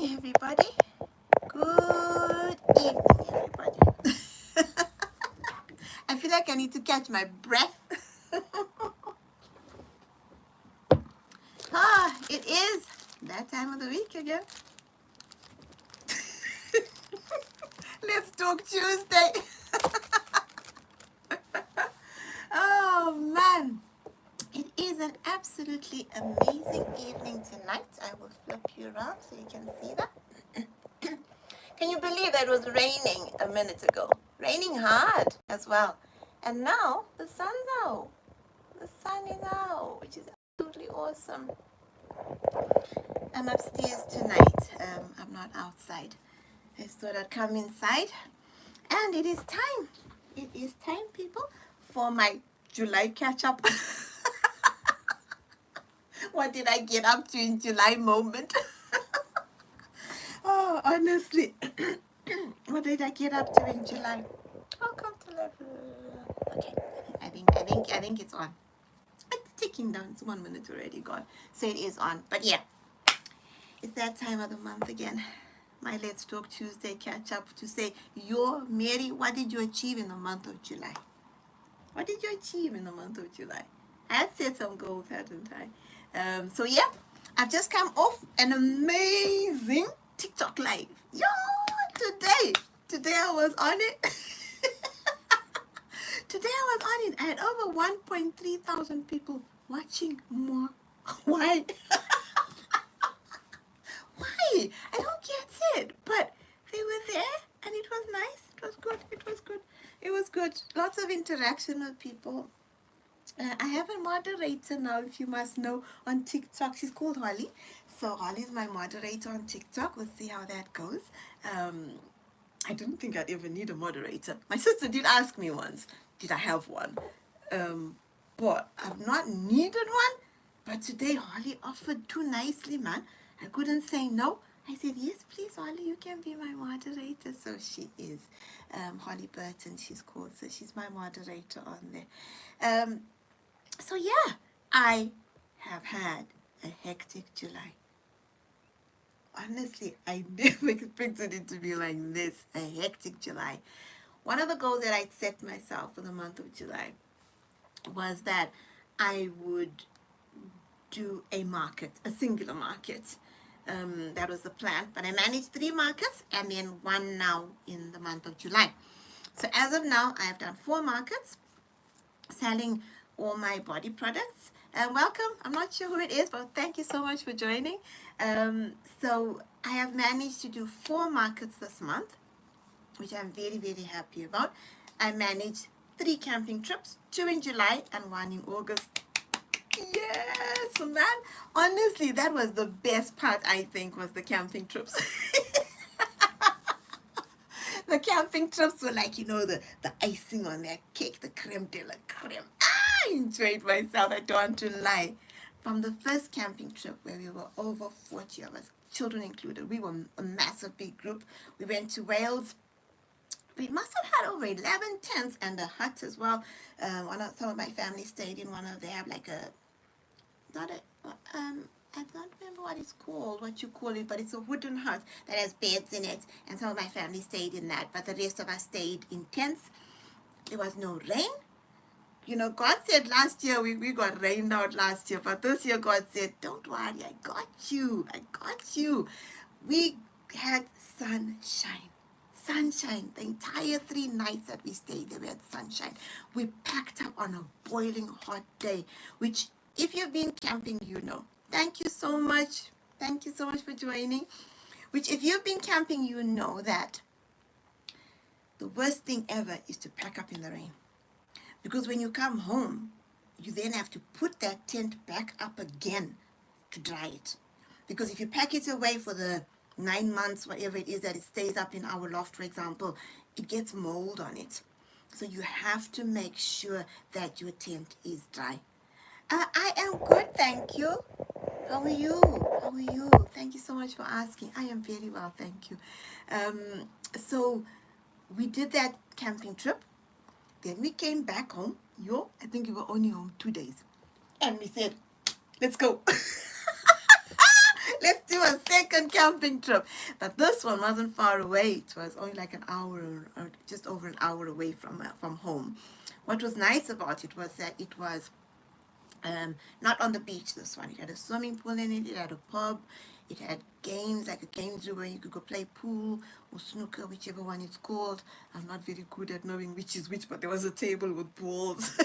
everybody. Good evening, everybody. I feel like I need to catch my breath. It is that time of the week again. Let's talk Tuesday. Oh man, it is an absolutely amazing evening tonight. I will flip you around so you can see that. Can you believe that it was raining a minute ago? Raining hard as well. And now the sun's out. The sun is out, which is absolutely awesome. I'm upstairs tonight. I'm not outside. I just thought I'd come inside. And it is time. It is time, people, for my July catch-up. What did I get up to in July moment? Oh, honestly. What did I get up to in July? Oh, come to level. Okay. I think it's on. It's ticking down. It's 1 minute already gone. So it is on. But yeah, it's that time of the month again. My Let's Talk Tuesday catch up to say, Mary, what did you achieve in the month of July? What did you achieve in the month of July? I had set some goals, hadn't I? So yeah, I've just come off an amazing TikTok live. Today I was on it. Today I was on it. I had over 1.3 thousand people watching more. Why? Why? I don't get it. But they were there and it was nice. It was good. It was good. Lots of interaction with people. I have a moderator now, if you must know, on TikTok. She's called Holly. So Holly's my moderator on TikTok. We'll see how that goes. I didn't think I'd ever need a moderator. My sister did ask me once, did I have one? But I've not needed one. But today Holly offered too nicely, man. I couldn't say no. I said, yes, please, Holly, you can be my moderator. So she is. Holly Burton, she's called. So she's my moderator on there. So yeah, I have had a hectic July. Honestly, I never expected it to be like this, a hectic July. One of the goals that I set myself for the month of July was that I would do a market, a singular market. That was the plan, but I managed 3 markets and then 1 now in the month of July. So as of now, I have done 4 markets, selling all my body products. Welcome. I'm not sure who it is, but thank you so much for joining. So I have managed to do 4 markets this month, which I'm very, very happy about. I managed 3 camping trips, 2 in July and 1 in August. Yes, man. Honestly, that was the best part, I think, was the camping trips. The camping trips were like, the icing on that cake, the creme de la creme. I enjoyed myself, I don't want to lie. From the first camping trip where we were over 40 of us, children included, we were a massive big group. We went to Wales. We must have had over 11 tents and a hut as well. Some of my family stayed in one of, they have like a, I don't remember what you call it, but it's a wooden hut that has beds in it, and some of my family stayed in that, but the rest of us stayed in tents. There was no rain. God said last year we got rained out last year, but this year God said, don't worry, I got you. We had sunshine. The entire 3 nights that we stayed there, we had sunshine. We packed up on a boiling hot day, which if you've been camping, you know. Thank you so much. Thank you so much for joining. Which if you've been camping, you know that the worst thing ever is to pack up in the rain. Because when you come home, you then have to put that tent back up again to dry it. Because if you pack it away for the 9 months, whatever it is that it stays up in our loft, for example, it gets mold on it. So you have to make sure that your tent is dry. I am good, thank you. How are you? Thank you so much for asking. I am very well, thank you. So we did that camping trip. Then we came back home. I think we were only home 2 days. And we said, let's go. Let's do a second camping trip. But this one wasn't far away. It was only like an hour or just over an hour away from home. What was nice about it was that it was not on the beach, this one. It had a swimming pool in it. It had a pub. It had games, like a games room where you could go play pool or snooker, whichever one it's called. I'm not very good at knowing which is which, but there was a table with balls.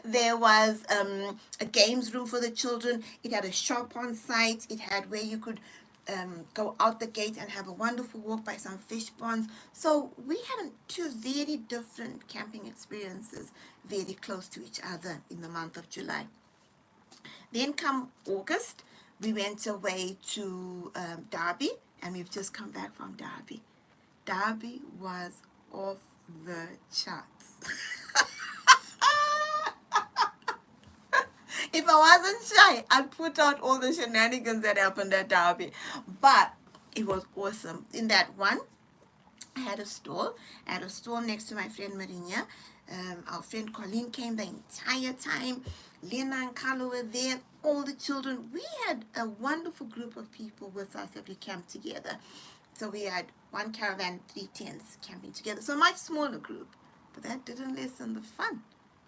There was a games room for the children. It had a shop on site. It had where you could go out the gate and have a wonderful walk by some fish ponds. So we had two very different camping experiences very close to each other in the month of July. Then come August, we went away to Derby, and we've just come back from Derby. Derby was off the charts. If I wasn't shy, I'd put out all the shenanigans that happened at Derby. But it was awesome. In that one, I had a stall. I had a stall next to my friend Marinia. Our friend Colleen came the entire time. Lena and Carlo were there. All the children. We had a wonderful group of people with us that we camped together. So we had one caravan, 3 tents camping together. So a much smaller group. But that didn't lessen the fun.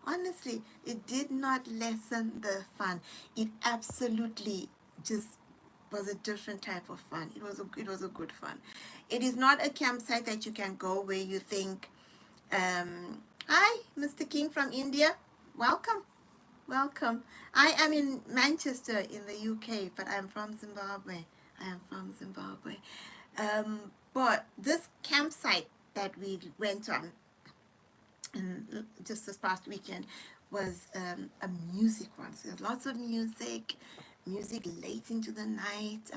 Honestly, it did not lessen the fun. It absolutely just was a different type of fun. It was a good fun. It is not a campsite that you can go where you think, hi, Mr. King from India, welcome, welcome. I am in Manchester in the UK, but I'm from Zimbabwe. But this campsite that we went on just this past weekend was a music one. So there's lots of music late into the night.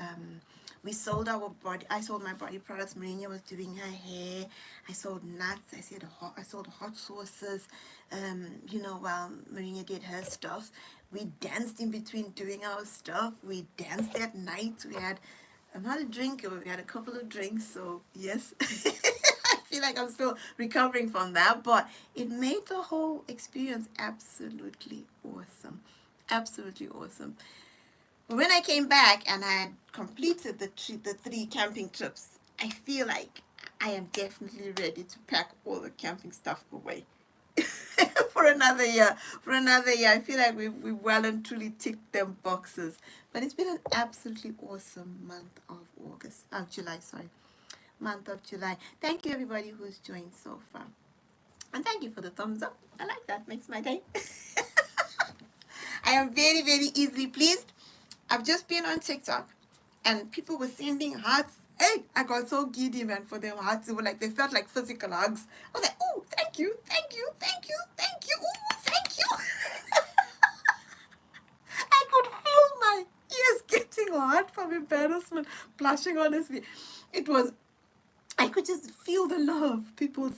We sold our body. I sold my body products. Marina was doing her hair. I sold nuts. I sold hot sauces. While Marina did her stuff, we danced in between doing our stuff. We danced at night. We had, I'm not a drinker, but we had a couple of drinks. So yes. I feel like I'm still recovering from that, but it made the whole experience absolutely awesome. Absolutely awesome. But when I came back and I had completed the 3 camping trips, I feel like I am definitely ready to pack all the camping stuff away. For another year. I feel like we well and truly ticked them boxes. But it's been an absolutely awesome month of July. Month of July. Thank you everybody who's joined so far. And thank you for the thumbs up. I like that. Makes my day. I am very, very easily pleased. I've just been on TikTok and people were sending hearts. Hey, I got so giddy, man, for them hearts. They were like, they felt like physical hugs. I was like, oh, thank you. Oh, thank you. I could feel my ears getting hot from embarrassment, blushing, honestly. I could just feel the love, people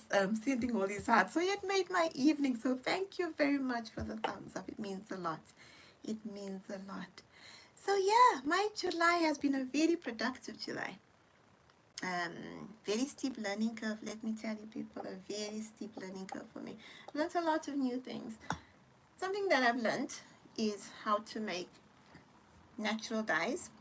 sending all these hearts. So it made my evening. So thank you very much for the thumbs up. It means a lot. So yeah, my July has been a very productive July. Very steep learning curve, let me tell you people, a very steep learning curve for me. I learned a lot of new things. Something that I've learned is how to make natural dyes.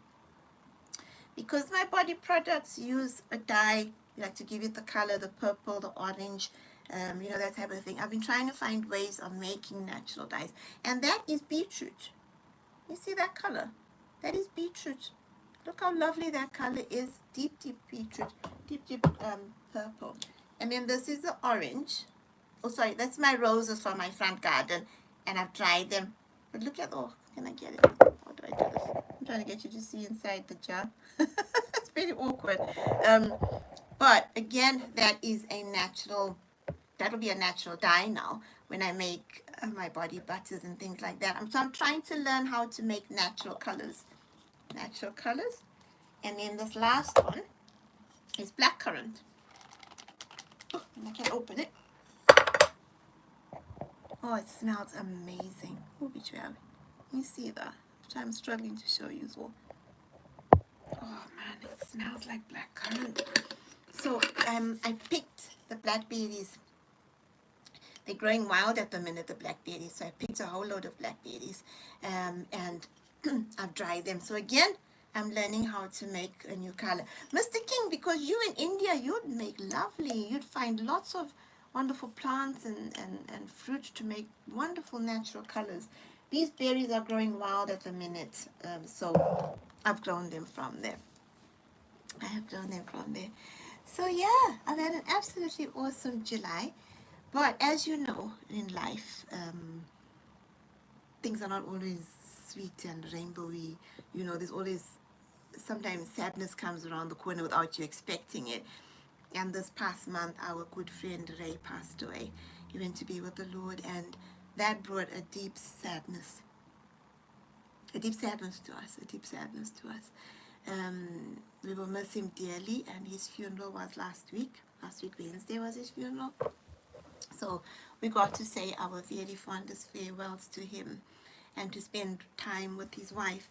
Because my body products use a dye, like to give it the color, the purple, the orange, that type of thing. I've been trying to find ways of making natural dyes. And that is beetroot. You see that color? That is beetroot. Look how lovely that color is. Deep beetroot. Deep purple. And then this is the orange. Oh, sorry, that's my roses from my front garden. And I've dried them. But look at, oh, can I get it? How do I do this? I'm trying to get you to see inside the jar. It's very awkward. But again, that is a natural, that'll be a natural dye now when I make my body butters and things like that. So I'm trying to learn how to make natural colors. And then this last one is blackcurrant. Oh, and I can open it. Oh, it smells amazing. Oh, you see that? I'm struggling to show you all. Oh man, it smells like blackcurrant. So I picked the blackberries. They're growing wild at the minute, the blackberries. So I picked a whole load of blackberries. And I've dried them. So again, I'm learning how to make a new color. Mr. King, because you in India, you'd make lovely, you'd find lots of wonderful plants and fruit to make wonderful natural colors. These berries are growing wild at the minute, so I've grown them from there. I have grown them from there. So yeah, I've had an absolutely awesome July. But as you know, in life, things are not always sweet and rainbowy. You know, there's always sometimes sadness comes around the corner without you expecting it. And this past month, our good friend Ray passed away. He went to be with the Lord, and that brought a deep sadness to us, a deep sadness to us. We will miss him dearly, and his funeral was last week. Last week, Wednesday, was his funeral. So we got to say our very fondest farewells to him and to spend time with his wife,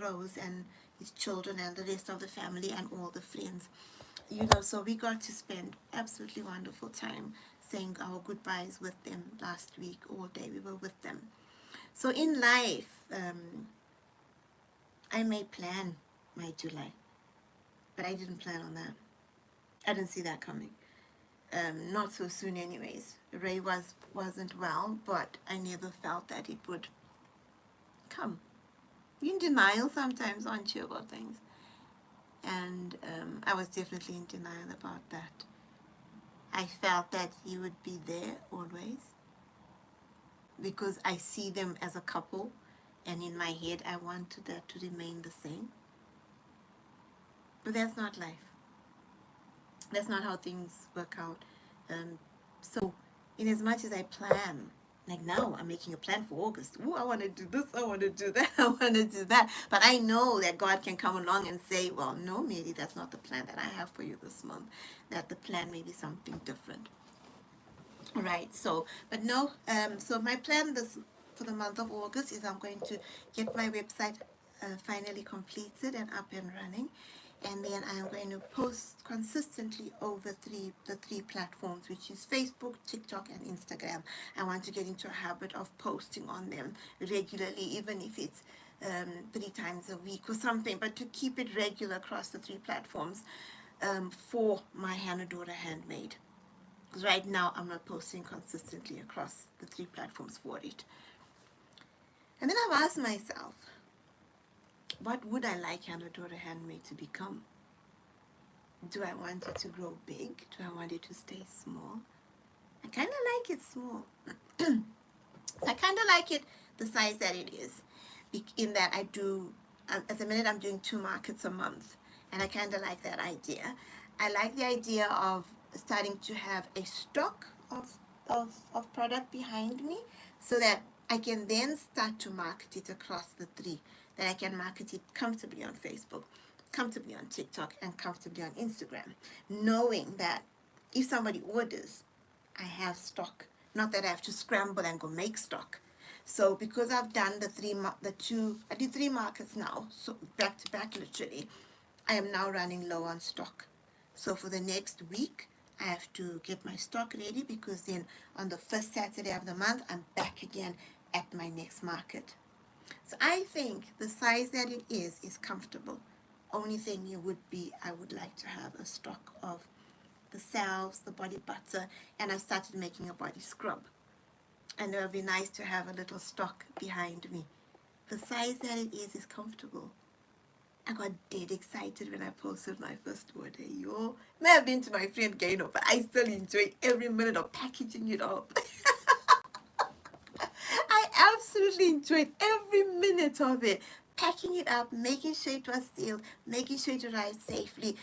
Rose, and his children and the rest of the family and all the friends. You know, so we got to spend absolutely wonderful time saying our goodbyes with them last week. All day we were with them. So in life, I may plan my July, but I didn't plan on that. I didn't see that coming. Not so soon anyways. Ray wasn't well, but I never felt that it would come. You're in denial sometimes, aren't you, about things? And I was definitely in denial about that. I felt that he would be there always because I see them as a couple, and in my head I wanted that to remain the same. But that's not life. That's not how things work out. So in as much as I plan, like now I'm making a plan for August. Oh, I want to do this, I want to do that, I want to do that. But I know that God can come along and say, well, no, Mary, that's not the plan that I have for you this month. That the plan may be something different. Right, so, but no, so my plan this for the month of August is I'm going to get my website finally completed and up and running, and then I'm going to post consistently over the three platforms, which is Facebook, TikTok, and Instagram. I want to get into a habit of posting on them regularly, even if it's 3 times a week or something, but to keep it regular across the 3 platforms for my Hannah Dora Handmade. Because right now I'm not posting consistently across the 3 platforms for it. And then I've asked myself, what would I like Hannah Dora Handmade to become? Do I want it to grow big? Do I want it to stay small? I kind of like it small. I kind of like it the size that it is, in that I do, at the minute I'm doing 2 markets a month, and I kind of like that idea. I like the idea of starting to have a stock of product behind me so that I can then start to market it across the 3, that I can market it comfortably on Facebook, comfortably on TikTok, and comfortably on Instagram, knowing that if somebody orders, I have stock. Not that I have to scramble and go make stock. So because I've done I did 3 markets now, so back to back literally, I am now running low on stock. So for the next week, I have to get my stock ready, because then on the first Saturday of the month, I'm back again at my next market. So I think the size that it is comfortable. Only thing it would be, I would like to have a stock of the salves, the body butter, and I started making a body scrub. And it would be nice to have a little stock behind me. The size that it is comfortable. I got dead excited when I posted my first order. Yo, may have been to my friend Gaino, but I still enjoy every minute of packaging it up. I absolutely enjoyed every minute of it. Packing it up, making sure it was sealed, making sure it arrived safely.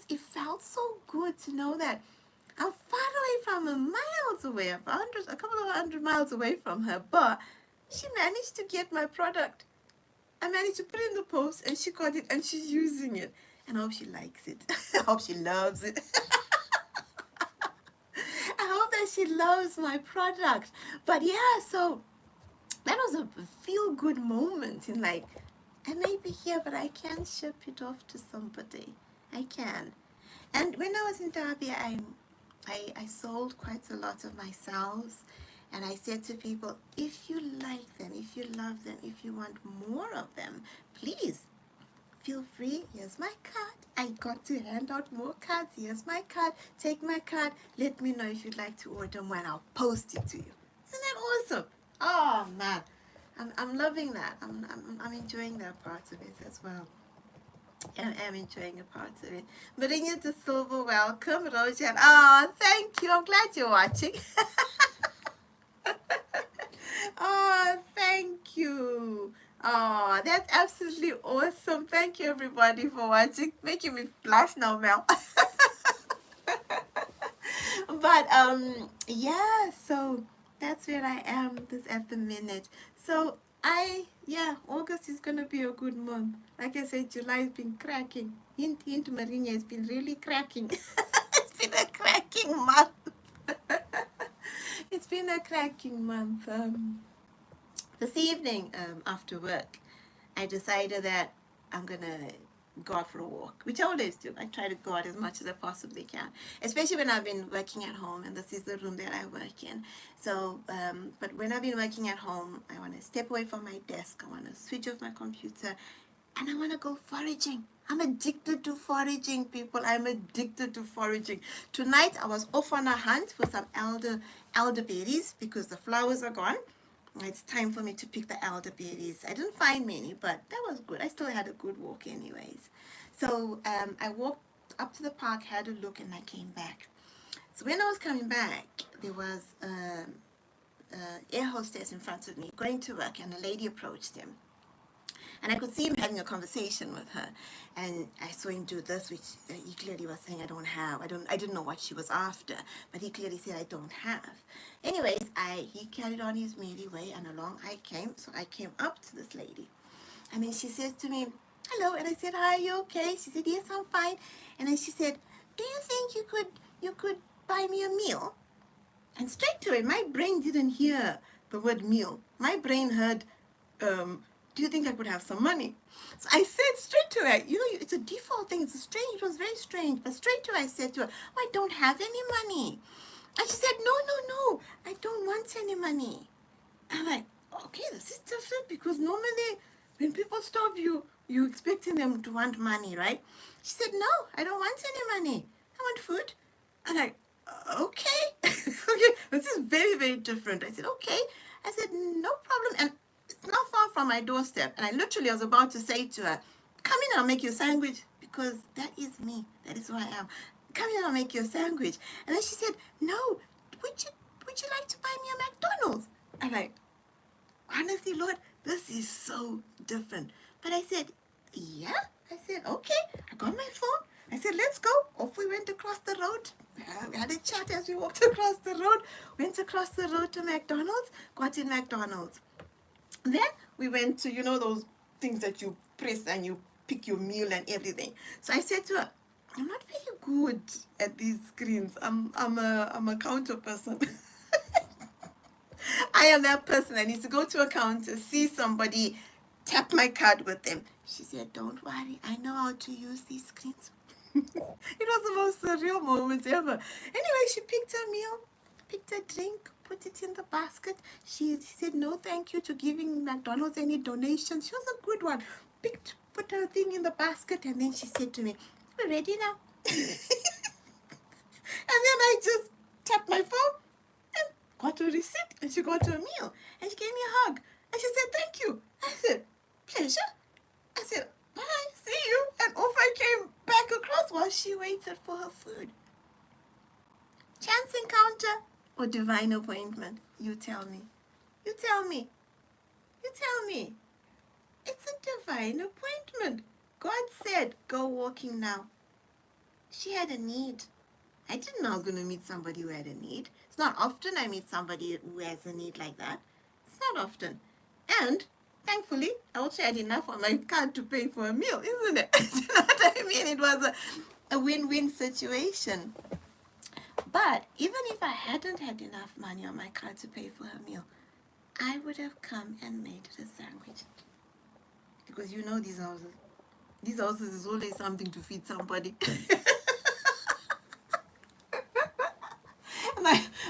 It felt so good to know that I'm far away from her, miles away, a couple of 100 miles away from her, but she managed to get my product. I managed to put it in the post, and she got it, and she's using it. And I hope she likes it. I hope she loves it. I hope that she loves my product. But yeah, so that was a feel-good moment in like, I may be here, but I can ship it off to somebody. I can. And when I was in Derby, I sold quite a lot of my salves And I said to people, if you like them, if you love them, if you want more of them, please feel free. Here's my card. I got to hand out more cards. Here's my card. Take my card. Let me know if you'd like to order one. I'll post it to you. Isn't that awesome? Oh man, I'm loving that. I'm enjoying that part of it as well. I'm enjoying a part of it. Marinia de Silva, welcome. Rojan, oh, thank you. I'm glad you're watching. Oh, thank you. Oh, that's absolutely awesome. Thank you, everybody, for watching. Making me blush now, Mel. But yeah, so that's where I am this at the minute. So August is gonna be a good month. Like I said, July's been cracking. Hint hint, Marinia has been really cracking. It's been a cracking month. It's been a cracking month. This evening, after work, I decided that I'm gonna go out for a walk, which I always do. I try to go out as much as I possibly can, especially when I've been working at home, and this is the room that I work in. So, but when I've been working at home, I want to step away from my desk. I want to switch off my computer, and I want to go foraging. I'm addicted to foraging, people. I'm addicted to foraging. Tonight, I was off on a hunt for some elderberries because the flowers are gone. It's time for me to pick the elderberries. I didn't find many, but that was good. I still had a good walk anyways. So I walked up to the park, had a look, and I came back. So when I was coming back, there was an air hostess in front of me going to work, and a lady approached him. And I could see him having a conversation with her. And I saw him do this, which he clearly was saying, I don't have. I didn't know what she was after, but he clearly said, I don't have. Anyways, he carried on his merry way, and along I came. So I came up to this lady. And then she says to me, hello. And I said, hi, are you okay? She said, yes, I'm fine. And then she said, do you think you could buy me a meal? And straight away, my brain didn't hear the word meal. My brain heard, do you think I could have some money? So I said straight to her, it's a default thing. It was very strange. But straight to her, I said to her, I don't have any money. And she said, no, I don't want any money. I'm like, okay, this is different, because normally when people stop you, you're expecting them to want money, right? She said, no, I don't want any money. I want food. I'm like, okay. Okay, this is very, very different. I said, okay. I said, no problem. And it's not far from my doorstep. And I literally was about to say to her, come in, I'll make you a sandwich, because that is me. That is who I am. Come in, I'll make you a sandwich. And then she said, no, would you like to buy me a McDonald's? I'm like, honestly, Lord, this is so different. But I said, yeah. I said, okay. I got my phone. I said, let's go. Off we went across the road. We had a chat as we walked across the road. Went across the road to McDonald's. Got in McDonald's. Then we went to, those things that you press and you pick your meal and everything. So I said to her, I'm not very good at these screens. I'm a counter person. I am that person that needs to go to a counter, see somebody, tap my card with them. She said, don't worry, I know how to use these screens. It was the most surreal moment ever. Anyway, she picked her meal, picked a drink, put it in the basket. She said no thank you to giving McDonald's any donations. She was a good one. Put her thing in the basket, and then she said to me, we're ready now. And then I just tapped my phone and got a receipt, and she got her meal, and she gave me a hug, and she said thank you. I said, pleasure. I said, bye, see you. And off I came back across while she waited for her food. Chance encounter or divine appointment? You tell me. You tell me. You tell me. It's a divine appointment. God said, go walking now. She had a need. I didn't know I was going to meet somebody who had a need. It's not often I meet somebody who has a need like that. It's not often. And thankfully, I also had enough on my card to pay for a meal, isn't it? You know what I mean? It was a win-win situation. But even if I hadn't had enough money on my card to pay for her meal, I would have come and made her a sandwich. Because these houses is always something to feed somebody.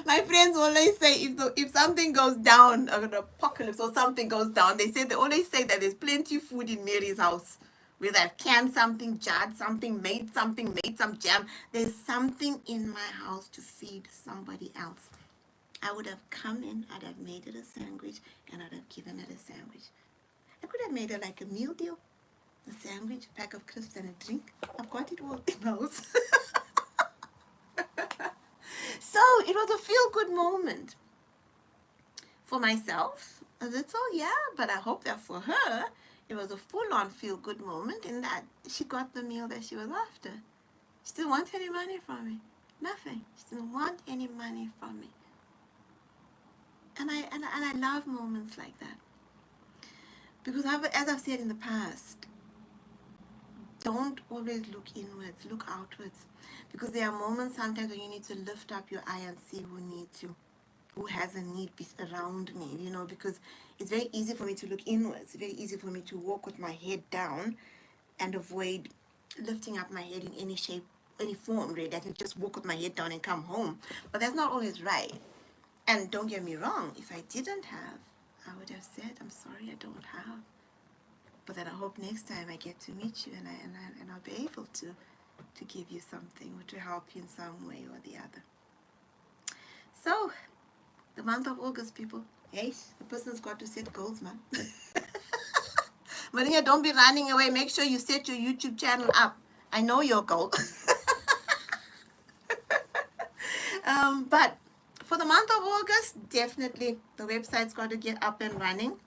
My friends always say if something goes down, an apocalypse or something goes down, they always say that there's plenty of food in Mary's house. Whether I've canned something, jarred something, made some jam. There's something in my house to feed somebody else. I would have come in, I'd have made it a sandwich, and I'd have given it a sandwich. I could have made it like a meal deal, a sandwich, a pack of crisps, and a drink. I've got it all in the house. So it was a feel-good moment for myself, a little, yeah, but I hope that for her, it was a full-on feel-good moment in that she got the meal that she was after. She didn't want any money from me. Nothing. She didn't want any money from me. And I love moments like that. Because as I've said in the past, don't always look inwards, look outwards. Because there are moments sometimes when you need to lift up your eye and see who has a need around me, because it's very easy for me to look inwards. It's very easy for me to walk with my head down and avoid lifting up my head in any shape, any form, really. I can just walk with my head down and come home. But that's not always right. And don't get me wrong, if I didn't have, I would have said, I'm sorry, I don't have. But then I hope next time I get to meet you and I'll be able to give you something or to help you in some way or the other. So, the month of August, people. Hey, the person's got to set goals, man. Maria, don't be running away. Make sure you set your YouTube channel up. I know your goal. But for the month of August, definitely the website's got to get up and running.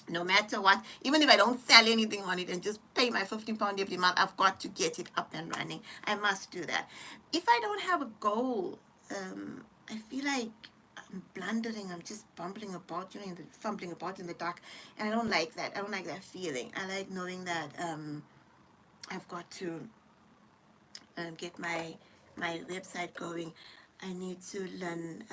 No matter what, even if I don't sell anything on it and just pay my £15 every month, I've got to get it up and running. I must do that. If I don't have a goal, I feel like I'm blundering. I'm just fumbling about in the dark, and I don't like that. I don't like that feeling. I like knowing that I've got to get my website going. I need to learn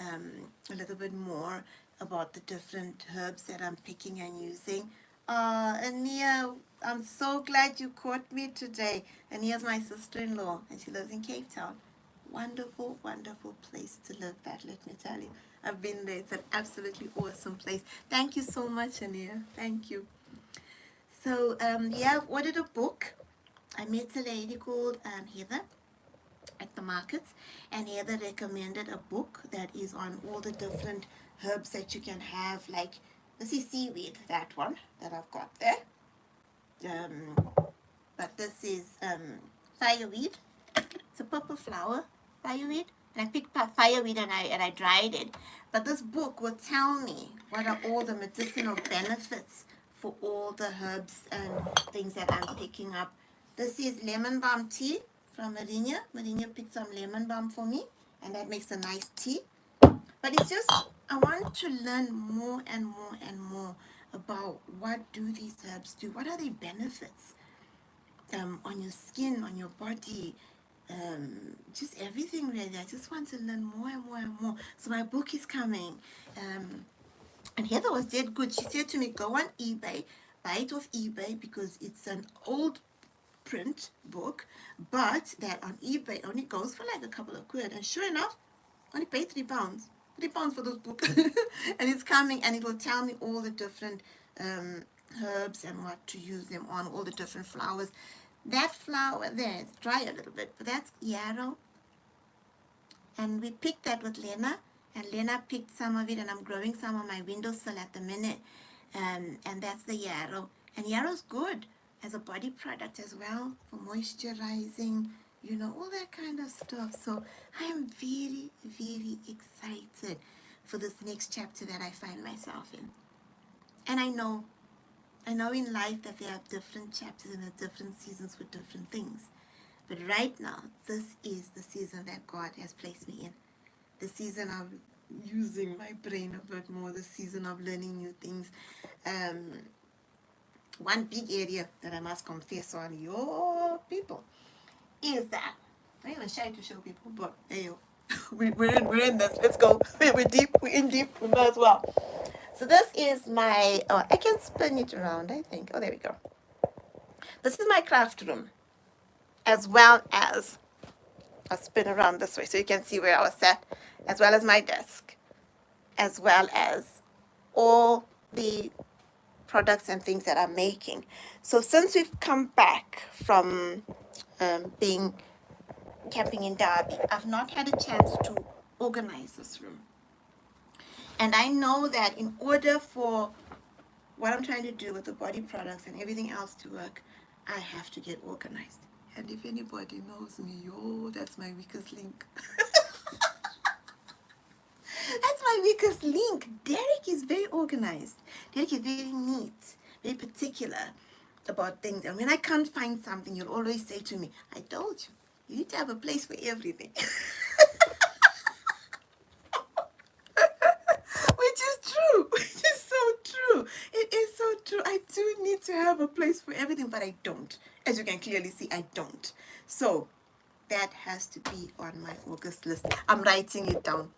a little bit more about the different herbs that I'm picking and using. Ania, I'm so glad you caught me today. Ania's my sister-in-law, and she lives in Cape Town. Wonderful, wonderful place to live, that, let me tell you. I've been there. It's an absolutely awesome place. Thank you so much, Ania. Thank you. So, yeah, I've ordered a book. I met a lady called Heather at the markets, and Heather recommended a book that is on all the different herbs that you can have, like this is seaweed, that one that I've got there, but this is fireweed. It's a purple flower, fireweed, and I picked up fireweed and I dried it. But this book will tell me what are all the medicinal benefits for all the herbs and things that I'm picking up. This is lemon balm tea from Marinia. Marinia picked some lemon balm for me, and that makes a nice tea. But it's just, I want to learn more and more and more about what do these herbs do. What are their benefits on your skin, on your body, just everything really. I just want to learn more and more and more. So my book is coming. And Heather was dead good. She said to me, go on eBay, buy it off eBay because it's an old print book, but that on eBay only goes for like a couple of quid. And sure enough, only paid £3. £3 for this book. And it's coming, and it will tell me all the different herbs and what to use them on, all the different flowers. That flower there, it's dry a little bit, but that's yarrow. And we picked that with Lena, and Lena picked some of it, and I'm growing some on my windowsill at the minute. And that's the yarrow. And yarrow's good as a body product as well, for moisturizing, all that kind of stuff. So I am very, very excited for this next chapter that I find myself in. And I know in life that there are different chapters and there are different seasons for different things. But right now, this is the season that God has placed me in. The season of using my brain a bit more, the season of learning new things. One big area that I must confess on your people is that, I'm not even shy to show people, but hey, we're in this. Let's go. We're deep. We're in deep. We might as well. So this is my, I can spin it around, I think. Oh, there we go. This is my craft room, as well as I'll spin around this way so you can see where I was at, as well as my desk, as well as all the products and things that I'm making. So since we've come back from being camping in Derby, I've not had a chance to organize this room. And I know that in order for what I'm trying to do with the body products and everything else to work, I have to get organized. And if anybody knows me, yo, that's my weakest link. That's my weakest link. Derek is very organized. Derek is very neat, very particular about things. And when I can't find something, you'll always say to me, I told you, you need to have a place for everything. Which is true. Which is so true. It is so true. I do need to have a place for everything, but I don't. As you can clearly see, I don't. So that has to be on my August list. I'm writing it down.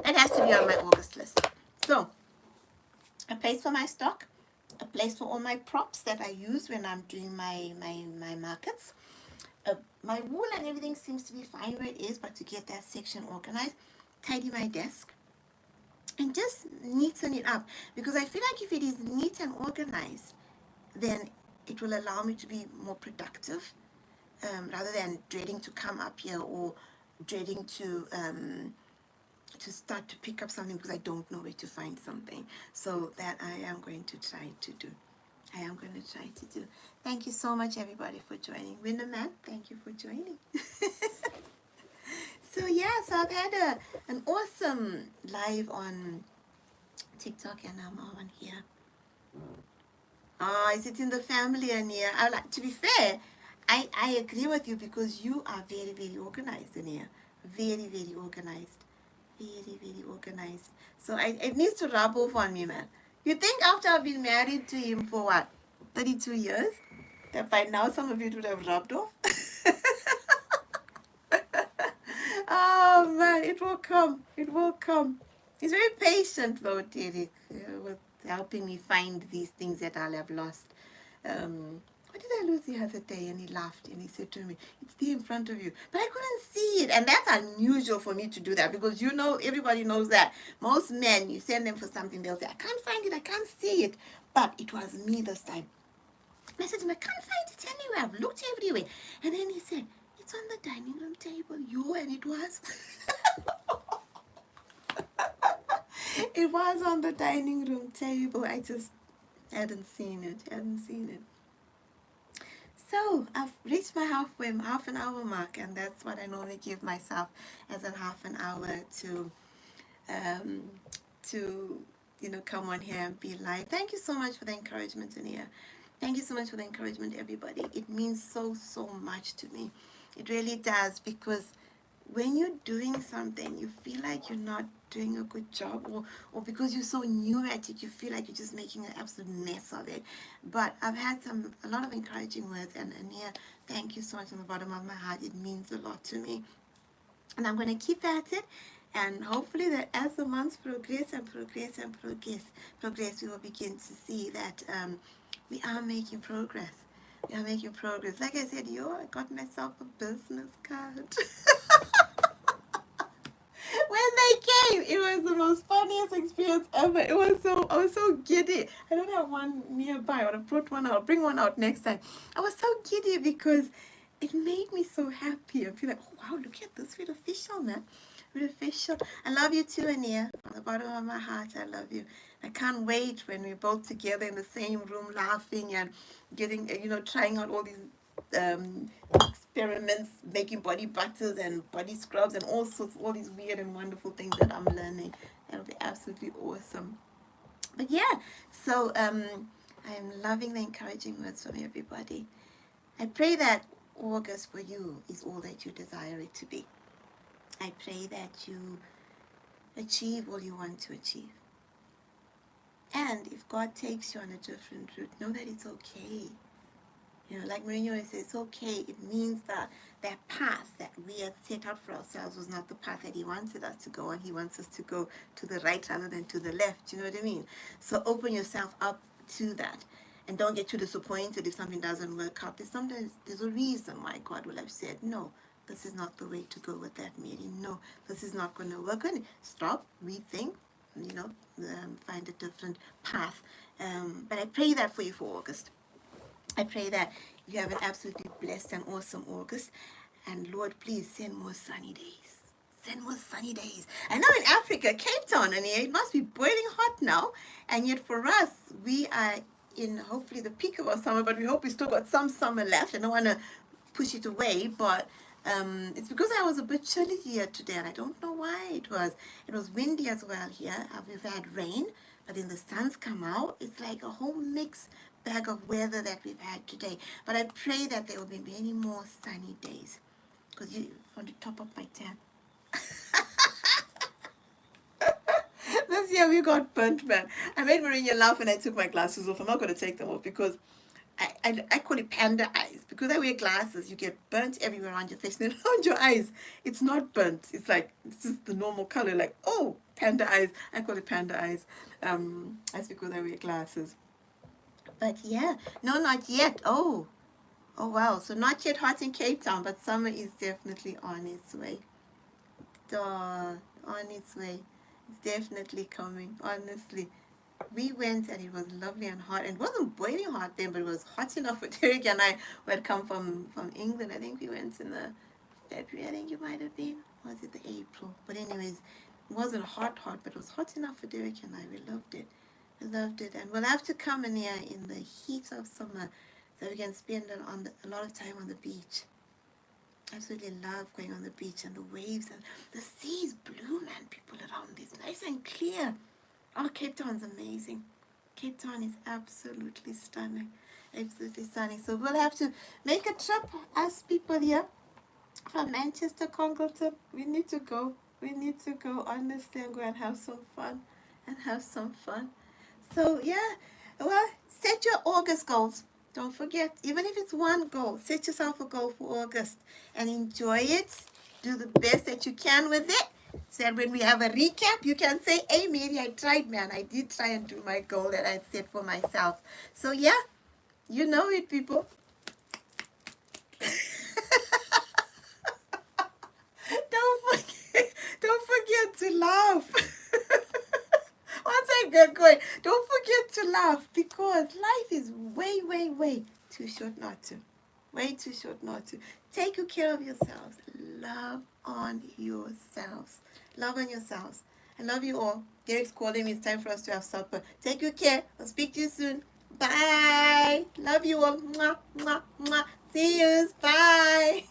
That has to be on my August list. So a place for my stock, a place for all my props that I use when I'm doing my markets. My wool and everything seems to be fine where it is, but to get that section organized, tidy my desk, and just neaten it up. Because I feel like if it is neat and organized, then it will allow me to be more productive, rather than dreading to come up here or dreading to start to pick up something because I don't know where to find something. So that I am going to try to do. I am going to try to do. Thank you so much, everybody, for joining. Winderman, thank you for joining. So yeah, so I've had an awesome live on TikTok, and I'm on here. Oh, is it in the family and here? I like, to be fair, I agree with you because you are very, very organized in here. Very, very organized. Very, very organized. So it needs to rub off on me, man. You think after I've been married to him for what, 32 years, that by now some of it would have rubbed off? Oh man, it will come. It will come. He's very patient though, Derek, with helping me find these things that I'll have lost. What did I lose the other day? And he laughed and he said to me, it's there in front of you. But I couldn't see it. And that's unusual for me to do that because you know, everybody knows that. Most men, you send them for something, they'll say, I can't find it, I can't see it. But it was me this time. I said to him, I can't find it anywhere. I've looked everywhere. And then he said, it's on the dining room table. And it was. It was on the dining room table. I just hadn't seen it. So I've reached my half an hour mark, and that's what I normally give myself as a half an hour um, to come on here and be live. Thank you so much for the encouragement in here. Thank you so much for the encouragement, everybody. It means so much to me. It really does, because when you're doing something, you feel like you're not doing a good job, or because you're so new at it, you feel like you're just making an absolute mess of it. But I've had a lot of encouraging words, and here, thank you so much from the bottom of my heart. It means a lot to me. And I'm going to keep at it. And hopefully that as the months progress, we will begin to see that we are making progress. We are making progress. Like I said, I got myself a business card. When they came, it was the most funniest experience ever. I was so giddy. I don't have one nearby. I would have brought one out. I'll bring one out next time. I was so giddy because it made me so happy. I feel like, oh wow, look at this, Read Official, man. Read Official. I love you too, Ania. From the bottom of my heart, I love you. I can't wait when we're both together in the same room laughing and getting, trying out all these experiments, making body butters and body scrubs and all sorts, all these weird and wonderful things that I'm learning. That'll be absolutely awesome. But yeah, so I'm loving the encouraging words from everybody. I pray that August for you is all that you desire it to be. I pray that you achieve all you want to achieve. And if God takes you on a different route, know that it's okay. Like Mourinho says, it's okay. It means that that path that we had set out for ourselves was not the path that he wanted us to go on. He wants us to go to the right rather than to the left. You know what I mean? So open yourself up to that. And don't get too disappointed if something doesn't work out. Sometimes there's a reason why God will have said, no, this is not the way to go with that, Mary. No, this is not going to work. And stop, rethink, you know, find a different path. But I pray that for you for August. I pray that you have an absolutely blessed and awesome August. And Lord, please send more sunny days. Send more sunny days. I know in Africa, Cape Town, and it must be boiling hot now. And yet for us, we are in hopefully the peak of our summer, but we hope we still got some summer left. I don't want to push it away, but it's because I was a bit chilly here today, and I don't know why it was. It was windy as well here. We've had rain, but then the sun's come out. It's like a whole mix bag of weather that we've had today. But I pray that there will be many more sunny days. Because you want to top up my tan. This year we got burnt, man. I made Marina laugh and I took my glasses off. I'm not going to take them off because I call it panda eyes. Because I wear glasses, you get burnt everywhere around your face and around your eyes. It's not burnt. It's like, it's just the normal color. Like, oh, panda eyes. I call it panda eyes. That's because I wear glasses. But yeah, no, not yet. Oh, wow. So not yet hot in Cape Town, but summer is definitely on its way. On its way. It's definitely coming, honestly. We went and it was lovely and hot. And it wasn't boiling hot then, but it was hot enough for Derek and I, who had come from England. I think we went in the February, I think it might have been. Or was it the April? But anyways, it wasn't hot, but it was hot enough for Derek and I. We loved it. We loved it. And we'll have to come in here in the heat of summer so we can spend a lot of time on the beach. Absolutely love going on the beach and the waves and the sea is blue, man. People around it's nice and clear. Oh, Cape Town's amazing. Cape Town is absolutely stunning. Absolutely stunning. So we'll have to make a trip as people here from Manchester, Congleton. We need to go. We need to go honestly and go and have some fun. So yeah, well, set your August goals. Don't forget, even if it's one goal, set yourself a goal for August and enjoy it. Do the best that you can with it. So that when we have a recap, you can say, hey, Mary, I tried, man. I did try and do my goal that I set for myself. So, yeah, you know it, people. Don't forget to laugh. Once I get going, don't forget to laugh because life is way, way, way too short not to. Way too short not to. Take good care of yourselves. Love on yourselves. Love on yourselves. I love you all. Derek's calling me. It's time for us to have supper. Take good care. I'll speak to you soon. Bye. Love you all. Mwah, mwah, mwah. See yous. Bye.